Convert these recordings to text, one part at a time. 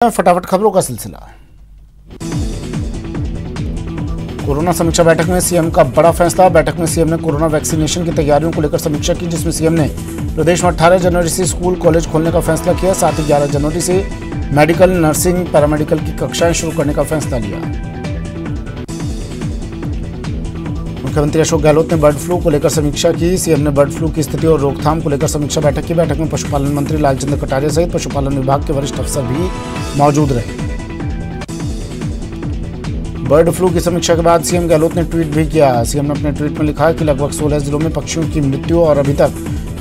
फटाफट खबरों का सिलसिला। कोरोना समीक्षा बैठक में सीएम का बड़ा फैसला। बैठक में सीएम ने कोरोना वैक्सीनेशन की तैयारियों को लेकर समीक्षा की, जिसमें सीएम ने प्रदेश में 18 जनवरी से स्कूल कॉलेज खोलने का फैसला किया। साथ ही 11 जनवरी से मेडिकल, नर्सिंग, पैरामेडिकल की कक्षाएं शुरू करने का फैसला लिया। मुख्यमंत्री अशोक गहलोत ने बर्ड फ्लू को लेकर समीक्षा की। सीएम ने बर्ड फ्लू की स्थिति और रोकथाम को लेकर समीक्षा बैठक की। बैठक में पशुपालन मंत्री लालचंद्र कटारिया सहित पशुपालन विभाग के वरिष्ठ अफसर भी मौजूद रहे। बर्ड फ्लू की समीक्षा के बाद सीएम गहलोत ने ट्वीट भी किया। सीएम ने अपने ट्वीट में लिखा कि लगभग 16 जिलों में पक्षियों की मृत्यु और अभी तक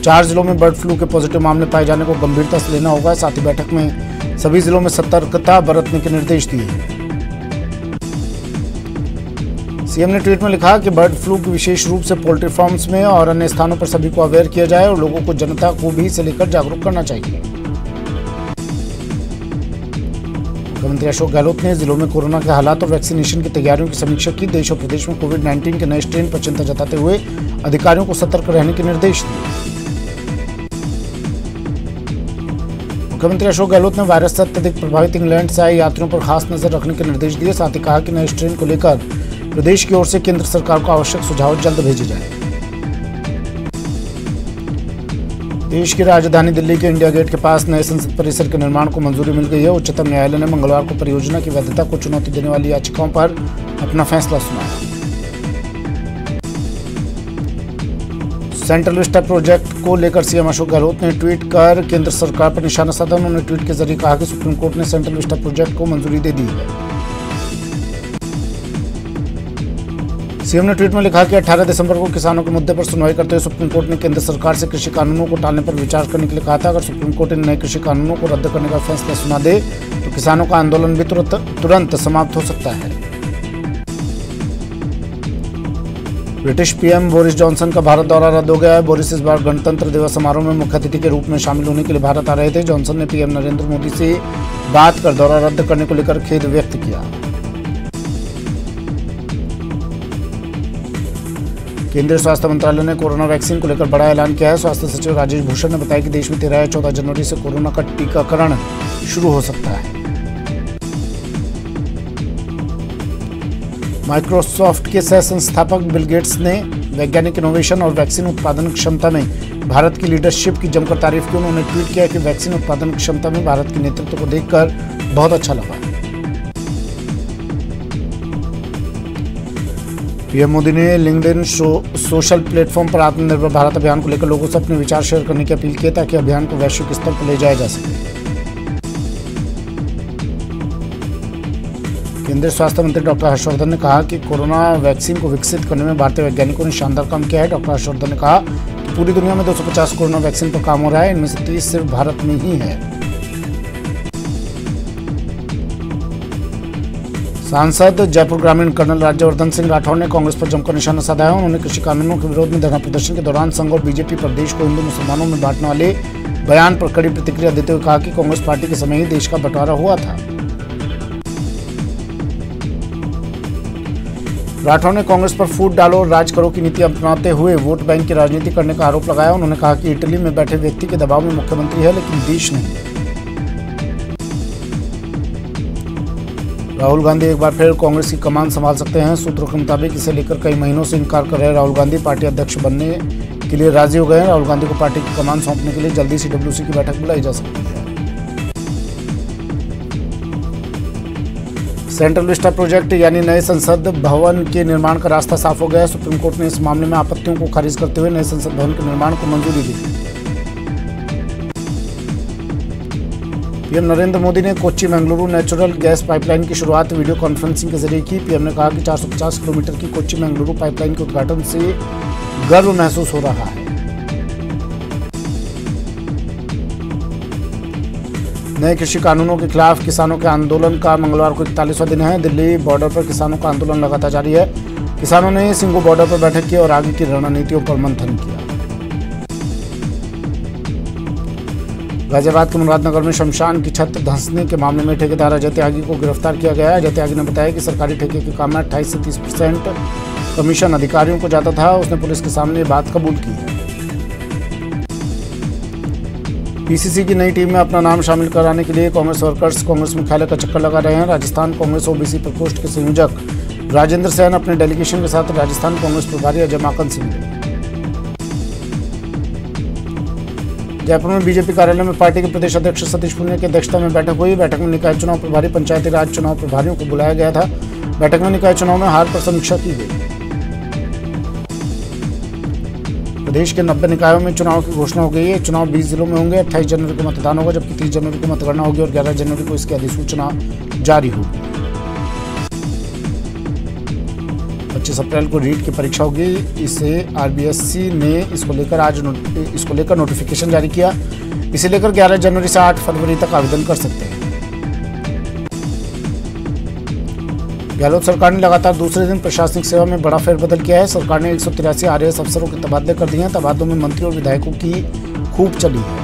4 जिलों में बर्ड फ्लू के पॉजिटिव मामले पाए जाने को गंभीरता से लेना होगा। साथ ही बैठक में सभी जिलों में सतर्कता बरतने के निर्देश दिए। सीएम ने ट्वीट में लिखा कि बर्ड फ्लू की विशेष रूप से पोल्ट्री फार्म्स में और अन्य स्थानों पर सभी को अवेयर किया जाए और लोगों को, जनता को भी इसे लेकर जागरूक करना चाहिए। मुख्यमंत्री अशोक गहलोत ने जिलों में कोरोना के हालात और वैक्सीनेशन की तैयारियों की समीक्षा की। देश और प्रदेश में कोविड-19 के नए स्ट्रेन पर चिंता जताते हुए अधिकारियों को सतर्क रहने के निर्देश दिए। मुख्यमंत्री अशोक गहलोत ने वायरस से अत्यधिक प्रभावित इंग्लैंड से आए यात्रियों पर खास नजर रखने के निर्देश दिए। साथ ही कहा कि नए स्ट्रेन को लेकर प्रदेश की ओर से केंद्र सरकार को आवश्यक सुझाव जल्द भेजे जाएं। देश की राजधानी दिल्ली के इंडिया गेट के पास नए संसद परिसर के निर्माण को मंजूरी मिल गई है। उच्चतम न्यायालय ने मंगलवार को परियोजना की वैधता को चुनौती देने वाली याचिकाओं पर अपना फैसला सुनाया। सेंट्रल विस्टा प्रोजेक्ट को लेकर सीएम अशोक गहलोत ने ट्वीट कर केंद्र सरकार पर निशाना साधा। उन्होंने ट्वीट के जरिए कहा कि सुप्रीम कोर्ट ने सेंट्रल विस्टा प्रोजेक्ट को मंजूरी दे दी है। सीएम ने ट्वीट में लिखा कि 18 दिसंबर को किसानों के मुद्दे पर सुनवाई करते हुए सुप्रीम कोर्ट ने केंद्र सरकार से कृषि कानूनों को टालने पर विचार करने के लिए कहा था। अगर सुप्रीम कोर्ट इन नए कृषि कानूनों को रद्द करने का फैसला सुना दे तो किसानों का आंदोलन भी तुरंत समाप्त हो सकता है। ब्रिटिश पीएम बोरिस जॉनसन का भारत दौरा रद्द हो गया है। बोरिस इस बार गणतंत्र दिवस समारोह में मुख्य अतिथि के रूप में शामिल होने के लिए भारत आ रहे थे। जॉनसन ने पीएम नरेंद्र मोदी से बात कर दौरा रद्द करने को लेकर खेद व्यक्त किया। केंद्रीय स्वास्थ्य मंत्रालय ने कोरोना वैक्सीन को लेकर बड़ा ऐलान किया है। स्वास्थ्य सचिव राजेश भूषण ने बताया कि देश में 13 या 14 जनवरी से कोरोना का टीकाकरण शुरू हो सकता है। माइक्रोसॉफ्ट के सह संस्थापक बिल गेट्स ने वैज्ञानिक इनोवेशन और वैक्सीन उत्पादन क्षमता में भारत की लीडरशिप की जमकर तारीफ की। उन्होंने ट्वीट किया कि वैक्सीन उत्पादन क्षमता में भारत के नेतृत्व को देखकर बहुत अच्छा लगा। पीएम मोदी ने लिंक्डइन सोशल प्लेटफॉर्म पर आत्मनिर्भर भारत अभियान को लेकर लोगों से अपने विचार शेयर करने की अपील की ताकि अभियान को वैश्विक स्तर पर ले जाया जा सके। केंद्रीय स्वास्थ्य मंत्री डॉक्टर हर्षवर्धन ने कहा कि कोरोना वैक्सीन को विकसित करने में भारतीय वैज्ञानिकों ने शानदार काम किया है। डॉक्टर हर्षवर्धन ने कहा कि पूरी दुनिया में 250 कोरोना वैक्सीन पर काम हो रहा है, इनमें से 30 सिर्फ भारत में ही है। सांसद जयपुर ग्रामीण कर्नल राज्यवर्धन सिंह राठौर ने कांग्रेस पर जमकर निशाना साधा है। उन्होंने कृषि कानूनों के विरोध में धरना प्रदर्शन के दौरान संघ और बीजेपी पर देश को हिंदू मुसलमानों में बांटने वाले बयान पर कड़ी प्रतिक्रिया देते हुए कहा कि कांग्रेस पार्टी के समय ही देश का बंटवारा हुआ था। राठौर ने कांग्रेस पर फूट डालो और राज करो की नीति अपनाते हुए वोट बैंक की राजनीति करने का आरोप लगाया। उन्होंने कहा कि इटली में बैठे व्यक्ति के दबाव में मुख्यमंत्री है, लेकिन देश नहीं। राहुल गांधी एक बार फिर कांग्रेस की कमान संभाल सकते हैं। सूत्रों के मुताबिक इसे लेकर कई महीनों से इंकार कर रहे राहुल गांधी पार्टी अध्यक्ष बनने के लिए राजी हो गए हैं। राहुल गांधी को पार्टी की कमान सौंपने के लिए जल्दी CWC की बैठक बुलाई जा सकती है। सेंट्रल विस्टा प्रोजेक्ट यानी नए संसद भवन के निर्माण का रास्ता साफ हो गया है। सुप्रीम कोर्ट ने इस मामले में आपत्तियों को खारिज करते हुए नए संसद भवन के निर्माण को मंजूरी दी। पीएम नरेंद्र मोदी ने Kochi Mangaluru natural gas pipeline की शुरुआत वीडियो कॉन्फ्रेंसिंग के जरिए की। पीएम ने कहा कि 450 किलोमीटर की कोच्चि मंगलुरु पाइपलाइन के उद्घाटन से गर्व महसूस हो रहा है। नए कृषि कानूनों के खिलाफ किसानों के आंदोलन का मंगलवार को 41वां दिन है। दिल्ली बॉर्डर पर किसानों का आंदोलन लगातार जारी है। किसानों ने सिंघू बॉर्डर पर बैठक की और आगे की रणनीतियों पर मंथन किया। गाजियाबाद के मुरादनगर में शमशान की छत धंसने के मामले में ठेकेदार अजय त्यागी को गिरफ्तार किया गया है। अजय त्यागी ने बताया कि सरकारी ठेके के काम में 28 से 30% कमीशन अधिकारियों को जाता था। उसने पुलिस के सामने ये बात कबूल की है। पीसीसी की नई टीम में अपना नाम शामिल कराने के लिए कांग्रेस वर्कर्स कांग्रेस मुख्यालय का चक्कर लगा रहे हैं। राजस्थान कांग्रेस ओबीसी प्रकोष्ठ के संयोजक राजेंद्र सैन अपने डेलीगेशन के साथ राजस्थान कांग्रेस प्रभारी अजय माकन से मिले। जयपुर में बीजेपी कार्यालय में पार्टी के प्रदेश अध्यक्ष सतीश पूनिया की अध्यक्षता में बैठक हुई। बैठक में निकाय चुनाव प्रभारी, पंचायती राज चुनाव प्रभारियों को बुलाया गया था। बैठक में निकाय चुनाव में हार पर समीक्षा की गई। प्रदेश के 90 निकायों में चुनाव की घोषणा हो गई है। चुनाव 20 जिलों में होंगे। 28 जनवरी को मतदान होगा, जबकि 30 जनवरी को मतगणना होगी और 11 जनवरी को इसकी अधिसूचना जारी होगी। 25 अप्रैल को रीट की परीक्षा होगी। इसे आरबीएससी ने इसको लेकर नोटिफिकेशन जारी किया। इसे लेकर 11 जनवरी से 8 फरवरी तक आवेदन कर सकते हैं। गहलोत सरकार ने लगातार दूसरे दिन प्रशासनिक सेवा में बड़ा फेरबदल किया है। सरकार ने 183 आरएएस अफसरों के तबादले कर दिए हैं। तबादलों में मंत्री और विधायकों की खूब चली है।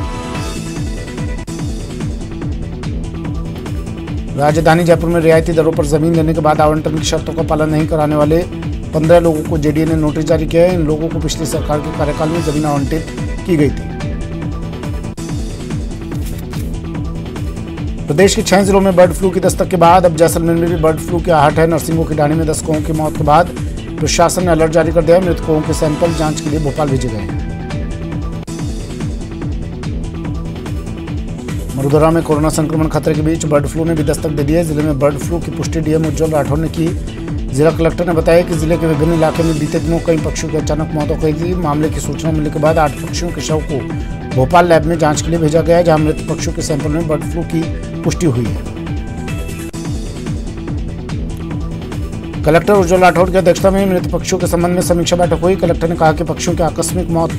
राजधानी जयपुर में रियायती दरों पर जमीन लेने के बाद आवंटन की शर्तों का पालन नहीं कराने वाले 15 लोगों को जेडीए ने नोटिस जारी किया है। इन लोगों को पिछली सरकार के कार्यकाल में जमीन आवंटित की गई थी। प्रदेश के 6 जिलों में बर्ड फ्लू की दस्तक के बाद अब जैसलमेर में भी बर्ड फ्लू की आहट है। नरसिंहपुर की ढाणी में 10 कौओं की मौत के बाद प्रशासन ने अलर्ट जारी कर दिया है। मृत कौओं के सैंपल जांच के लिए भोपाल भेजे गए हैं। मरुधरा में कोरोना संक्रमण खतरे के बीच बर्ड फ्लू ने भी दस्तक दे दी है। जिले में बर्ड फ्लू की पुष्टि डीएम उज्जवल राठौर ने की। जिला कलेक्टर ने बताया कि जिले के विभिन्न इलाके में बीते दिनों कई पक्षियों की अचानक मौत हो गई थी। मामले की सूचना मिलने के बाद 8 पक्षियों के शव को भोपाल लैब में जांच के लिए भेजा गया है, जहां मृत पक्षियों के सैंपल में बर्ड फ्लू की पुष्टि हुई है। कलेक्टर उज्जवल राठौर की अध्यक्षता में मृत पक्षियों के संबंध में समीक्षा बैठक हुई। कलेक्टर ने कहा कि पक्षियों की आकस्मिक मौत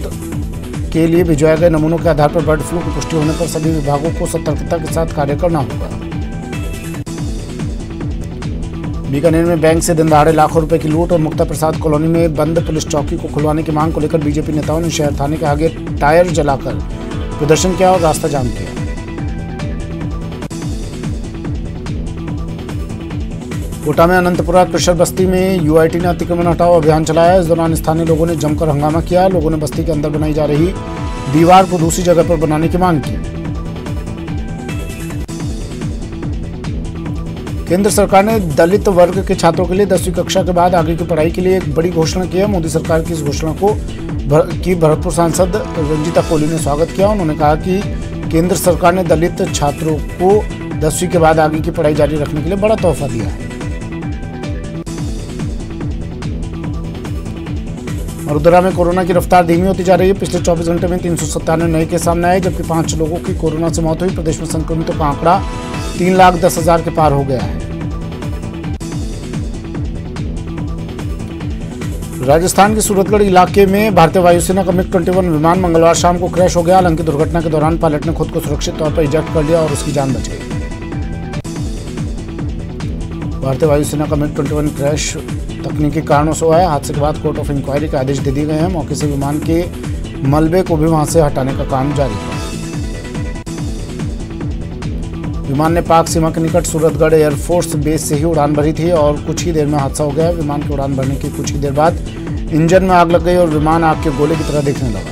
के लिए भिजवाए गए नमूनों के आधार पर बर्ड फ्लू की पुष्टि होने पर सभी विभागों को सतर्कता के साथ कार्य करना होगा। बीकानेर में बैंक से दिन दहाड़े लाखों रुपए की लूट और मुक्ता प्रसाद कॉलोनी में बंद पुलिस चौकी को खुलवाने की मांग को लेकर बीजेपी नेताओं ने शहर थाने के आगे टायर जलाकर प्रदर्शन किया और रास्ता जाम किया। कोटा में अनंतपुरा कृषर बस्ती में यूआईटी ने अतिक्रमण हटाओ अभियान चलाया। इस दौरान स्थानीय लोगों ने जमकर हंगामा किया। लोगों ने बस्ती के अंदर बनाई जा रही दीवार को दूसरी जगह पर बनाने की मांग की। केंद्र सरकार ने दलित वर्ग के छात्रों के लिए 10वीं कक्षा के बाद आगे की पढ़ाई के लिए एक बड़ी घोषणा की है। मोदी सरकार की इस घोषणा की भरतपुर सांसद रंजीता कोहली ने स्वागत किया। उन्होंने कहा कि केंद्र सरकार ने दलित छात्रों को 10वीं के बाद आगे की पढ़ाई जारी रखने के लिए बड़ा तोहफा दिया है। मरुधरा में कोरोना की रफ्तार धीमी होती जा रही है। पिछले 24 घंटे में 397 नए केस सामने आए, जबकि 5 लोगों की कोरोना से मौत हुई। प्रदेश में संक्रमितों का आंकड़ा 3,10,000 के पार हो गया है। राजस्थान के सूरतगढ़ इलाके में भारतीय वायुसेना का MiG-21 विमान मंगलवार शाम को क्रैश हो गया। हालांकि दुर्घटना के दौरान पायलट ने खुद को सुरक्षित तौर पर इजेक्ट कर लिया और उसकी जान बच गई। भारतीय वायुसेना का MiG-21 क्रैश तकनीकी कारणों से हुआ है। हादसे के बाद कोर्ट ऑफ इंक्वायरी के आदेश दे दिए गए हैं। मौके से विमान के मलबे को भी वहां से हटाने का काम जारी है। विमान ने पाक सीमा के निकट सूरतगढ़ एयरफोर्स बेस से ही उड़ान भरी थी और कुछ ही देर में हादसा हो गया। विमान की उड़ान भरने की कुछ ही देर बाद इंजन में आग लग गई और विमान आग के गोले की तरह दिखने लगा।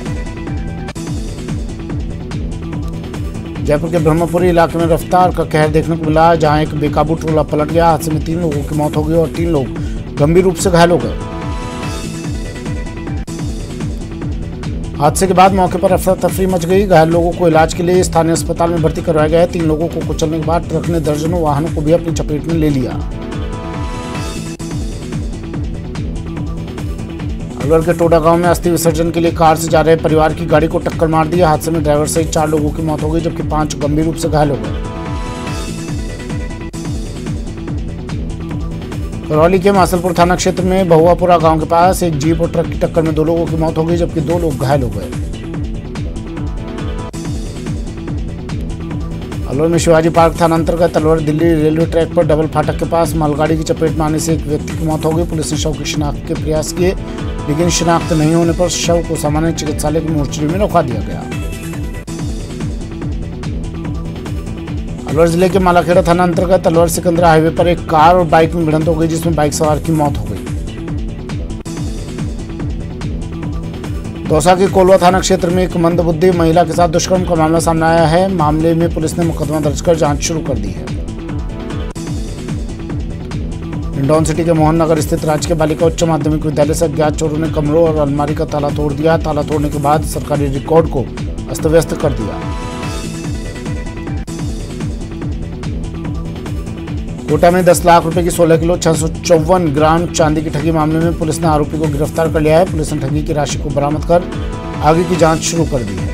जयपुर के ब्रह्मपुरी इलाके में रफ्तार का कहर देखने को मिला, जहां एक बेकाबू ट्रोला पलट गया। हादसे में 3 लोगों की मौत हो गई और 3 लोग गंभीर रूप से घायल हो गए। हादसे के बाद मौके पर अफरा तफरी मच गई। घायल लोगों को इलाज के लिए स्थानीय अस्पताल में भर्ती करवाया गया है। 3 लोगों को कुचलने के बाद ट्रक ने दर्जनों वाहनों को भी अपनी चपेट में ले लिया। अलवर के टोडा गांव में अस्थि विसर्जन के लिए कार से जा रहे परिवार की गाड़ी को टक्कर मार दी। हादसे में ड्राइवर सहित 4 लोगों की मौत हो गई, जबकि 5 गंभीर रूप से घायल हो गए। करौली के मासलपुर थाना क्षेत्र में बहुआपुरा गांव के पास एक जीप और ट्रक की टक्कर में 2 लोगों की मौत हो गई, जबकि 2 लोग घायल हो गए। अलवर में शिवाजी पार्क थाना अंतर्गत अलवर दिल्ली रेलवे ट्रैक पर डबल फाटक के पास मालगाड़ी की चपेट में आने से एक व्यक्ति की मौत हो गई। पुलिस ने शव की शिनाख्त के प्रयास किए, लेकिन शिनाख्त नहीं होने पर शव को सामान्य चिकित्सालय की मोर्चरी में रखवा दिया गया। अलवर जिले के मालाखेड़ा थाना अंतर्गत अलवर सिकंदरा हाईवे पर एक कार और बाइक में भिड़ंत हो गई, जिसमें बाइक सवार की मौत हो गई। दौसा के कोलवा थाना क्षेत्र में एक मंदबुद्धि महिला के साथ दुष्कर्म का मामला सामने आया है। मामले में पुलिस ने मुकदमा दर्ज कर जांच शुरू कर दी है। हिंडौन सिटी के मोहन नगर स्थित राजकीय बालिका उच्च माध्यमिक विद्यालय से अज्ञात चोरों ने कमरों और अलमारी का ताला तोड़ दिया। ताला तोड़ने के बाद सरकारी रिकॉर्ड को अस्त व्यस्त कर दिया। कोटा में 10 लाख रुपए की 16 किलो 654 ग्राम चांदी की ठगी मामले में पुलिस ने आरोपी को गिरफ्तार कर लिया है। पुलिस ने ठगी की राशि को बरामद कर आगे की जांच शुरू कर दी है।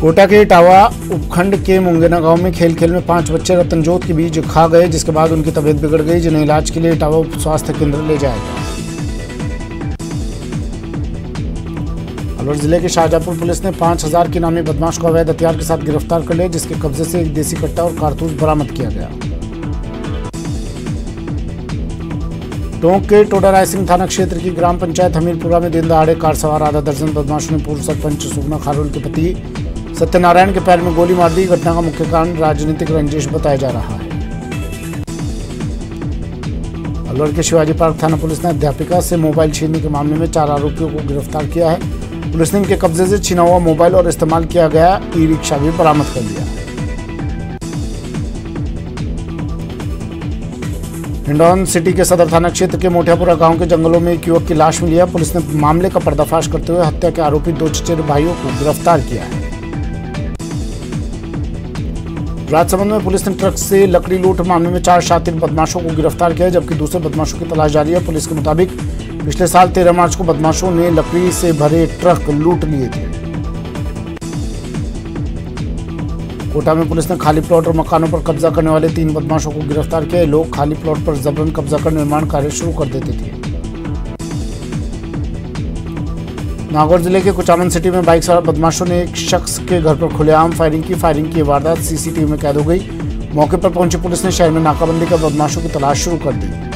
कोटा के इटावा उपखंड के मुंगेना गांव में खेल में 5 बच्चे रतनजोत के बीज खा गए, जिसके बाद उनकी तबीयत बिगड़ गई, जिन्हें इलाज के लिए इटावा उप स्वास्थ्य केंद्र ले जाया गया। अलवर जिले के शाहजहांपुर पुलिस ने 5000 के नामी बदमाश को अवैध हथियार के साथ गिरफ्तार कर लिया, जिसके कब्जे से एक देसी कट्टा और कारतूस बरामद किया गया। टोंक के टोडा रायसिंह थाना क्षेत्र की ग्राम पंचायत हमीरपुरा में दिन दहाड़े कार सवार आधा दर्जन बदमाशों ने पूर्व सरपंच सुगना खारोल के पति सत्यनारायण के पैर में गोली मार दी। घटना का मुख्य कारण राजनीतिक रंजिश बताया जा रहा है। अलवर के शिवाजी पार्क थाना पुलिस ने अध्यापिका से मोबाइल छीनने के मामले में 4 आरोपियों को गिरफ्तार किया है। पुलिस ने इनके कब्जे से छिना हुआ मोबाइल और इस्तेमाल किया गया ई-रिक्शा भी बरामद कर लिया। हिंडौन सिटी के सदर थाना क्षेत्र के मोटियापुरा गांव के जंगलों में एक युवक की लाश मिली है। पुलिस ने मामले का पर्दाफाश करते हुए हत्या के आरोपी 2 चचेरे भाइयों को गिरफ्तार किया है। राजसमंद में पुलिस ने ट्रक से लकड़ी लूट मामले में 4 शातिर बदमाशों को गिरफ्तार किया है, जबकि दूसरे बदमाशों की तलाश जारी है। पुलिस के मुताबिक पिछले साल 13 मार्च को बदमाशों ने लकड़ी से भरे ट्रक लूट लिए थे। कोटा में पुलिस ने खाली प्लॉट और मकानों पर कब्जा करने वाले 3 बदमाशों को गिरफ्तार किया। लोग खाली प्लॉट पर जबरन कब्जा कर निर्माण कार्य शुरू कर देते थे। नागौर जिले के कुचामन सिटी में बाइक सवार बदमाशों ने एक शख्स के घर पर खुलेआम फायरिंग की। फायरिंग की वारदात सीसीटीवी में कैद हो गई। मौके पर पहुंची पुलिस ने शहर में नाकाबंदी कर बदमाशों की तलाश शुरू कर दी।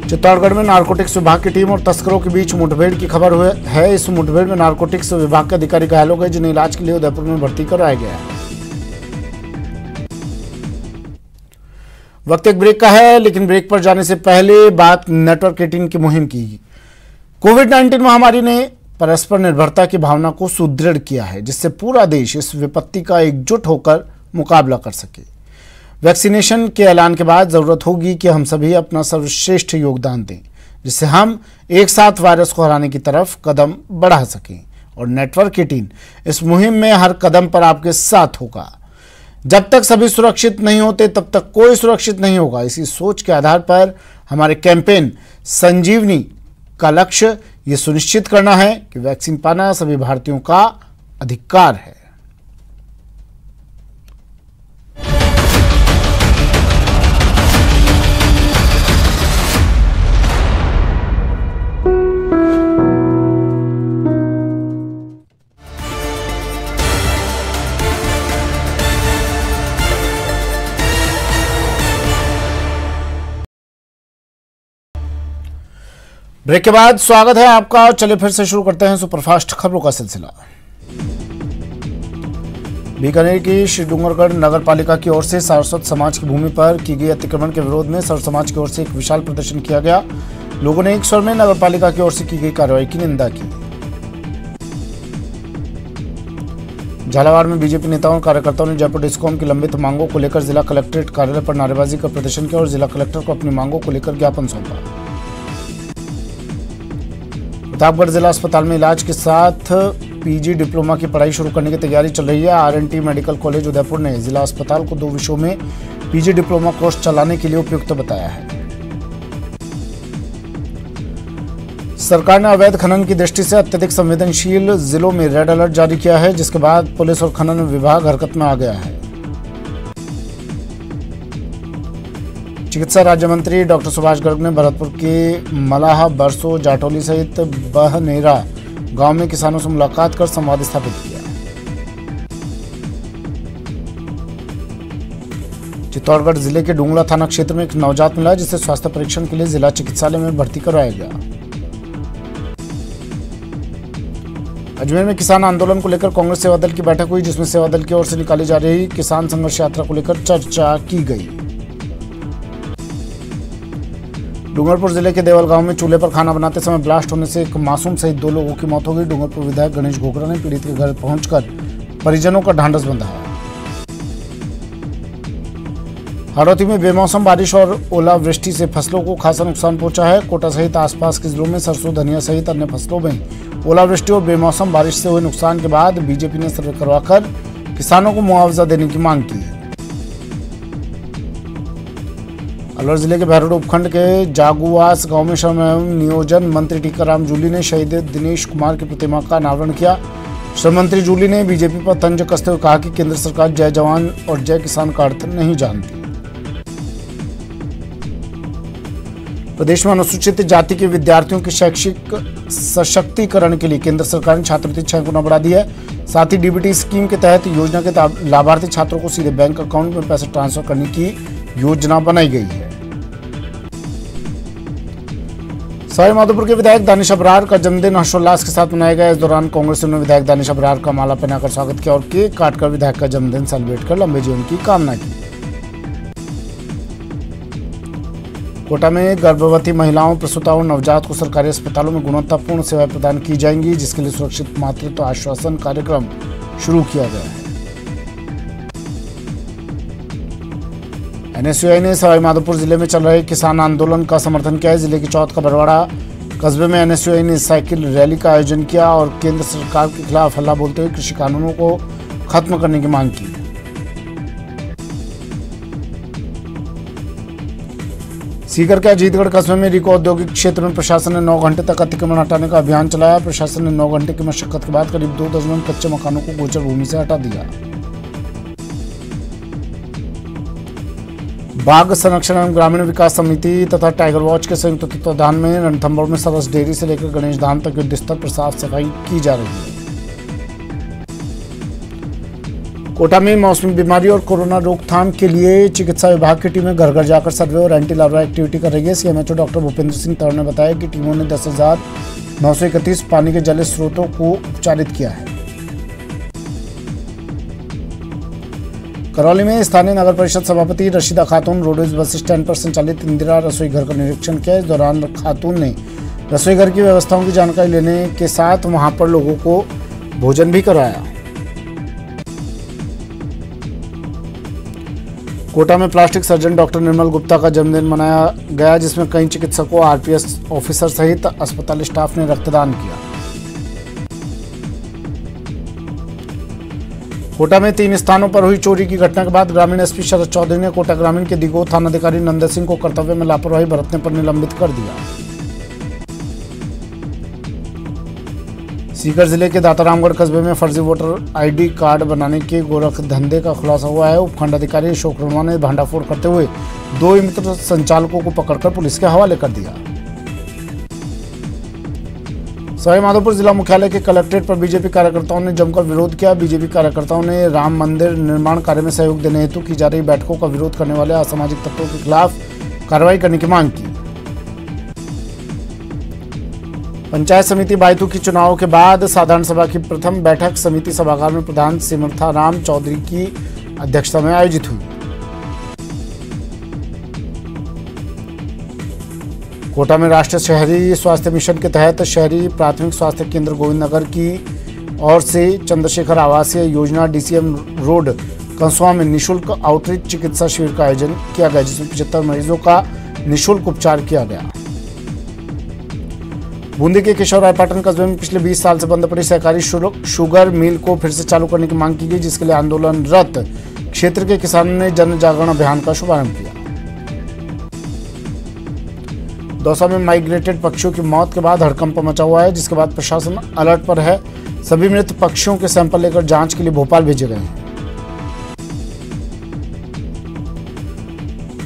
चित्तौड़गढ़ में नारकोटिक्स विभाग की टीम और तस्करों के बीच मुठभेड़ की खबर है। इस मुठभेड़ में नारकोटिक्स विभाग के अधिकारी घायल हो गए, जिन्हें इलाज के लिए उदयपुर में भर्ती कराया गया है। वक्त एक ब्रेक का है, लेकिन ब्रेक पर जाने से पहले बात नेटवर्क 18 की मुहिम की। कोविड-19 महामारी ने परस्पर निर्भरता की भावना को सुदृढ़ किया है, जिससे पूरा देश इस विपत्ति का एकजुट होकर मुकाबला कर सके। वैक्सीनेशन के ऐलान के बाद जरूरत होगी कि हम सभी अपना सर्वश्रेष्ठ योगदान दें, जिससे हम एक साथ वायरस को हराने की तरफ कदम बढ़ा सकें। और नेटवर्क 18 इस मुहिम में हर कदम पर आपके साथ होगा। जब तक सभी सुरक्षित नहीं होते, तब तक कोई सुरक्षित नहीं होगा। इसी सोच के आधार पर हमारे कैंपेन संजीवनी का लक्ष्य ये सुनिश्चित करना है कि वैक्सीन पाना सभी भारतीयों का अधिकार है। ब्रेक के बाद स्वागत है आपका। चलिए फिर से शुरू करते हैं सुपरफास्ट खबरों का सिलसिला। बीकानेर की श्री डूंगरगढ़ नगर पालिका की ओर से सारस्वत समाज की भूमि पर की गई अतिक्रमण के विरोध में सर समाज की ओर से एक विशाल प्रदर्शन किया गया। लोगों ने एक स्वर में नगर पालिका की ओर से की गई कार्रवाई की निंदा की। झालावाड़ में बीजेपी नेताओं और कार्यकर्ताओं ने जयपुर डिस्कॉम की लंबित मांगों को लेकर जिला कलेक्ट्रेट कार्यालय पर नारेबाजी का प्रदर्शन किया और जिला कलेक्टर को अपनी मांगों को लेकर ज्ञापन सौंपा। प्रतापगढ़ जिला अस्पताल में इलाज के साथ पीजी डिप्लोमा की पढ़ाई शुरू करने की तैयारी चल रही है। आरएनटी मेडिकल कॉलेज उदयपुर ने जिला अस्पताल को 2 विषयों में पीजी डिप्लोमा कोर्स चलाने के लिए उपयुक्त बताया है। सरकार ने अवैध खनन की दृष्टि से अत्यधिक संवेदनशील जिलों में रेड अलर्ट जारी किया है, जिसके बाद पुलिस और खनन विभाग हरकत में आ गया है। चिकित्सा राज्य मंत्री डॉक्टर सुभाष गर्ग ने भरतपुर के मलाह, बरसो, जाटौली सहित बहनेरा गांव में किसानों से मुलाकात कर संवाद स्थापित किया। चित्तौड़गढ़ जिले के डूंगला थाना क्षेत्र में एक नवजात मिला, जिसे स्वास्थ्य परीक्षण के लिए जिला चिकित्सालय में भर्ती कराया गया। अजमेर में किसान आंदोलन को लेकर कांग्रेस सेवा दल की बैठक हुई, जिसमें सेवा दल की ओर से निकाली जा रही किसान संघर्ष यात्रा को लेकर चर्चा की गई। डूंगरपुर जिले के देवल गांव में चूल्हे पर खाना बनाते समय ब्लास्ट होने से एक मासूम सहित 2 लोगों की मौत हो गई। डूंगरपुर विधायक गणेश घोगरा ने पीड़ित के घर पहुंचकर परिजनों का ढांढस बंधाया। हाड़ौती में बेमौसम बारिश और ओलावृष्टि से फसलों को खासा नुकसान पहुंचा है। कोटा सहित आसपास के जिलों में सरसों, धनिया सहित अन्य फसलों में ओलावृष्टि और बेमौसम बारिश से हुए नुकसान के बाद बीजेपी ने सर्वे करवाकर किसानों को मुआवजा देने की मांग की है। अलवर जिले के भैरोड उपखंड के जागुवास गांव में श्रम एवं नियोजन मंत्री टीकाराम जूली ने शहीद दिनेश कुमार की प्रतिमा का अनावरण किया। श्रम मंत्री जूली ने बीजेपी पर तंज कसते हुए कहा कि केंद्र सरकार जय जवान और जय किसान का अर्थ नहीं जानती। प्रदेश में अनुसूचित जाति के विद्यार्थियों के शैक्षिक सशक्तिकरण के लिए केंद्र सरकार ने छात्रवृत्ति 6 गुना बढ़ा दी है। साथ ही डीबीटी स्कीम के तहत योजना के लाभार्थी छात्रों को सीधे बैंक अकाउंट में पैसे ट्रांसफर करने की योजना बनाई गई है। सवाईमाधोपुर के विधायक दानिश अबरार का जन्मदिन हर्षोल्लास के साथ मनाया गया। इस दौरान कांग्रेसियों ने विधायक दानिश अबरार का माला पहनाकर स्वागत किया और केक काटकर विधायक का जन्मदिन सेलिब्रेट कर लंबे जीवन की कामना की। कोटा में गर्भवती महिलाओं, प्रसूताओं, नवजात को सरकारी अस्पतालों में गुणवत्तापूर्ण सेवाएं प्रदान की जाएंगी, जिसके लिए सुरक्षित मातृत्व आश्वासन कार्यक्रम शुरू किया गया है। एनएसयूआई ने सवाईमाधोपुर जिले में चल रहे किसान आंदोलन का समर्थन किया है। जिले के चौथ का बरवाड़ा कस्बे में एनएसयूआई ने साइकिल रैली का आयोजन किया और केंद्र सरकार के खिलाफ हल्ला बोलते हुए कृषि कानूनों को खत्म करने की मांग की। सीकर के अजीतगढ़ कस्बे में रिको औद्योगिक क्षेत्र में प्रशासन ने 9 घंटे तक अतिक्रमण हटाने का अभियान चलाया। प्रशासन ने 9 घंटे की मशक्कत के बाद करीब 2 दर्जन कच्चे मकानों को गोचर भूमि से हटा दिया। बाघ संरक्षण एवं ग्रामीण विकास समिति तथा टाइगर वॉच के संयुक्त तत्वावधान में रणथंभौर में सरस डेयरी से लेकर गणेश धाम तक युद्ध स्तर पर साफ सफाई की जा रही है। कोटा में मौसमी बीमारी और कोरोना रोकथाम के लिए चिकित्सा विभाग की टीमें घर घर जाकर सर्वे और एंटी लार्वा एक्टिविटी कर रही है। सीएमएचओ डॉक्टर भूपेंद्र सिंह तौर ने बताया कि टीमों ने 10,931 पानी के जल स्रोतों को उपचारित किया है। करौली में स्थानीय नगर परिषद सभापति रशीदा खातून रोडवेज बस स्टैंड पर संचालित इंदिरा रसोई घर का निरीक्षण किया। इस दौरान खातून ने रसोई घर की व्यवस्थाओं की जानकारी लेने के साथ वहां पर लोगों को भोजन भी कराया। कोटा में प्लास्टिक सर्जन डॉक्टर निर्मल गुप्ता का जन्मदिन मनाया गया, जिसमें कई चिकित्सकों, आरपीएस ऑफिसर सहित अस्पताल स्टाफ ने रक्तदान किया। कोटा में 3 स्थानों पर हुई चोरी की घटना के बाद ग्रामीण एसपी शरद चौधरी ने कोटा ग्रामीण के दिगो थानाधिकारी नंद सिंह को कर्तव्य में लापरवाही बरतने पर निलंबित कर दिया। सीकर जिले के दातारामगढ़ कस्बे में फर्जी वोटर आईडी कार्ड बनाने के गोरख धंधे का खुलासा हुआ है। उपखंड अधिकारी अशोक वर्मा ने भांडाफोड़ करते हुए 2 मित्र संचालकों को पकड़कर पुलिस के हवाले कर दिया। सवाईमाधोपुर जिला मुख्यालय के कलेक्ट्रेट पर बीजेपी कार्यकर्ताओं ने जमकर विरोध किया। बीजेपी कार्यकर्ताओं ने राम मंदिर निर्माण कार्य में सहयोग देने हेतु की जा रही बैठकों का विरोध करने वाले असामाजिक तत्वों के खिलाफ कार्रवाई करने की मांग की। पंचायत समिति बायतू की चुनाव के बाद साधारण सभा की प्रथम बैठक समिति सभागार में प्रधान सिमरथा राम चौधरी की अध्यक्षता में आयोजित हुई। कोटा में राष्ट्रीय शहरी स्वास्थ्य मिशन के तहत शहरी प्राथमिक स्वास्थ्य केंद्र गोविंदनगर की ओर से चंद्रशेखर आवासीय योजना डीसीएम रोड कंसवा में निःशुल्क आउटरीच चिकित्सा शिविर का आयोजन किया गया, जिसमें 75 मरीजों का निःशुल्क उपचार किया गया। बूंदी के केशवरायपाटन कस्बे में पिछले 20 साल से बंद पड़ी सहकारी शुगर मिल को फिर से चालू करने की मांग की गई, जिसके लिए आंदोलनरत क्षेत्र के किसानों ने जन जागरण अभियान का शुभारंभ किया। दौसा में माइग्रेटेड पक्षियों की मौत के बाद हड़कंप मचा हुआ है, जिसके बाद प्रशासन अलर्ट पर है। सभी मृत पक्षियों के सैंपल लेकर जांच के लिए भोपाल भेजे गए हैं।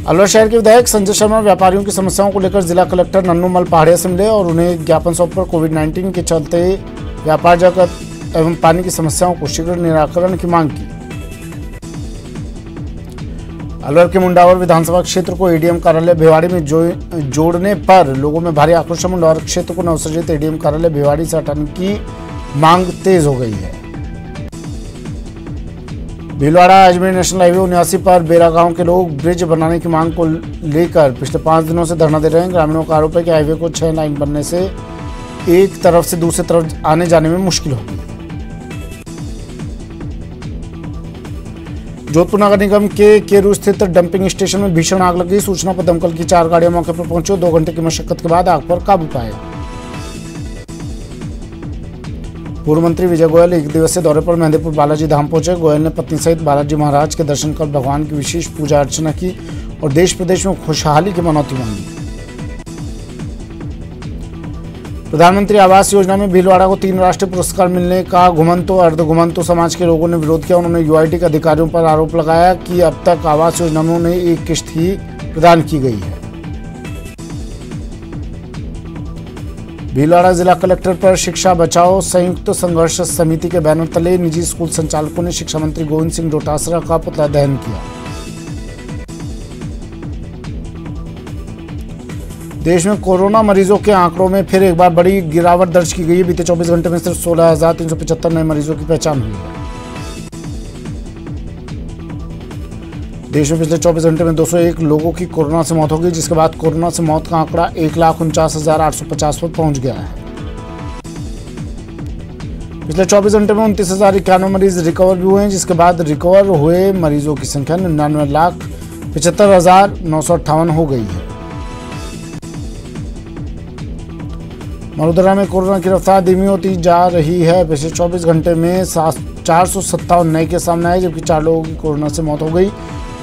अलवर शहर के विधायक संजय शर्मा व्यापारियों की समस्याओं को लेकर जिला कलेक्टर नन्नूमल पहाड़िया से मिले और उन्हें ज्ञापन सौंपकर कोविड-19 के चलते व्यापार जगत एवं पानी की समस्याओं को शीघ्र निराकरण की मांग की। अलवर के मुंडावर विधानसभा क्षेत्र को एडीएम कार्यालय भिवाड़ी में जोड़ने पर लोगों में भारी आक्रोश। मुंडावर क्षेत्र को नवसृजित एडीएम कार्यालय भिवाड़ी से हटाने की मांग तेज हो गई है। भीलवाड़ा अजमेर नेशनल हाईवे 79 पर बेरा गांव के लोग ब्रिज बनाने की मांग को लेकर पिछले 5 दिनों से धरना दे रहे हैं। ग्रामीणों का आरोप है कि हाईवे को 6 लाइन बनने से एक तरफ से दूसरी तरफ आने जाने में मुश्किल होगी। जोधपुर नगर निगम के केरू स्थित डंपिंग स्टेशन में भीषण आग लगी। सूचना पर दमकल की 4 गाड़ियां मौके पर पहुंची। 2 घंटे की मशक्कत के बाद आग पर काबू पाया। पूर्व मंत्री विजय गोयल 1 दिवसीय दौरे पर मेहंदीपुर बालाजी धाम पहुंचे। गोयल ने पत्नी सहित बालाजी महाराज के दर्शन कर भगवान की विशेष पूजा अर्चना की और देश प्रदेश में खुशहाली की मनौती मांगी। प्रधानमंत्री आवास योजना में भीलवाड़ा को 3 राष्ट्रीय पुरस्कार मिलने का घुमंतु अर्धघुमंतु समाज के लोगों ने विरोध किया। उन्होंने यूआईडी के अधिकारियों पर आरोप लगाया कि अब तक आवास योजना में उन्हें एक किश्त ही प्रदान की गई है। भीलवाड़ा जिला कलेक्टर पर शिक्षा बचाओ संयुक्त संघर्ष समिति के बैनर तले निजी स्कूल संचालकों ने शिक्षा मंत्री गोविंद सिंह डोटासरा का पुतला दहन किया। देश में कोरोना मरीजों के आंकड़ों में फिर एक बार बड़ी गिरावट दर्ज की गई है। बीते 24 घंटे में सिर्फ 16,375 नए मरीजों की पहचान हुई है। देश में पिछले 24 घंटे में 201 लोगों की कोरोना से मौत हो गई, जिसके बाद कोरोना से मौत का आंकड़ा 1,49,850 पर पहुंच गया है। पिछले 24 घंटे में 29,091 मरीज रिकवर भी हुए हैं, जिसके बाद रिकवर हुए मरीजों की संख्या 99,75,958 हो गई है। मरुधरा में कोरोना की रफ्तार धीमी होती जा रही है। पिछले 24 घंटे में 457 नए केस सामने आए, जबकि 4 लोगों की कोरोना से मौत हो गई।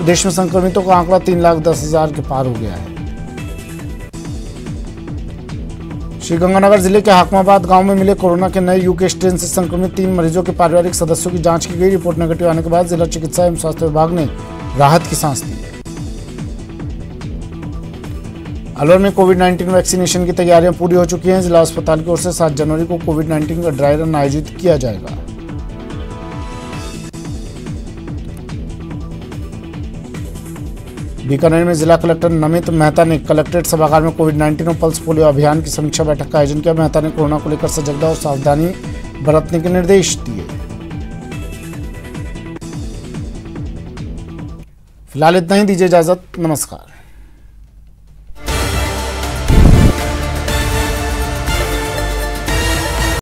देश में संक्रमितों का आंकड़ा 3,10,000 के पार हो गया है। श्रीगंगानगर जिले के हाकमाबाद गांव में मिले कोरोना के नए यूके स्ट्रेन से संक्रमित 3 मरीजों के पारिवारिक सदस्यों की जांच की गई। रिपोर्ट नेगेटिव आने के बाद जिला चिकित्सा एवं स्वास्थ्य विभाग ने राहत की सांस ली। अलवर में कोविड-19 वैक्सीनेशन की तैयारियां पूरी हो चुकी हैं। जिला अस्पताल की ओर से 7 जनवरी को कोविड-19 का ड्राई रन आयोजित किया जाएगा। बीकानेर में जिला कलेक्टर नमित मेहता ने कलेक्ट्रेट सभागार में कोविड-19 और पल्स पोलियो अभियान की समीक्षा बैठक का आयोजन किया। मेहता ने कोरोना को लेकर सजगता और सावधानी बरतने के निर्देश दिए। फिलहाल इतना ही, दीजिए इजाजत, नमस्कार।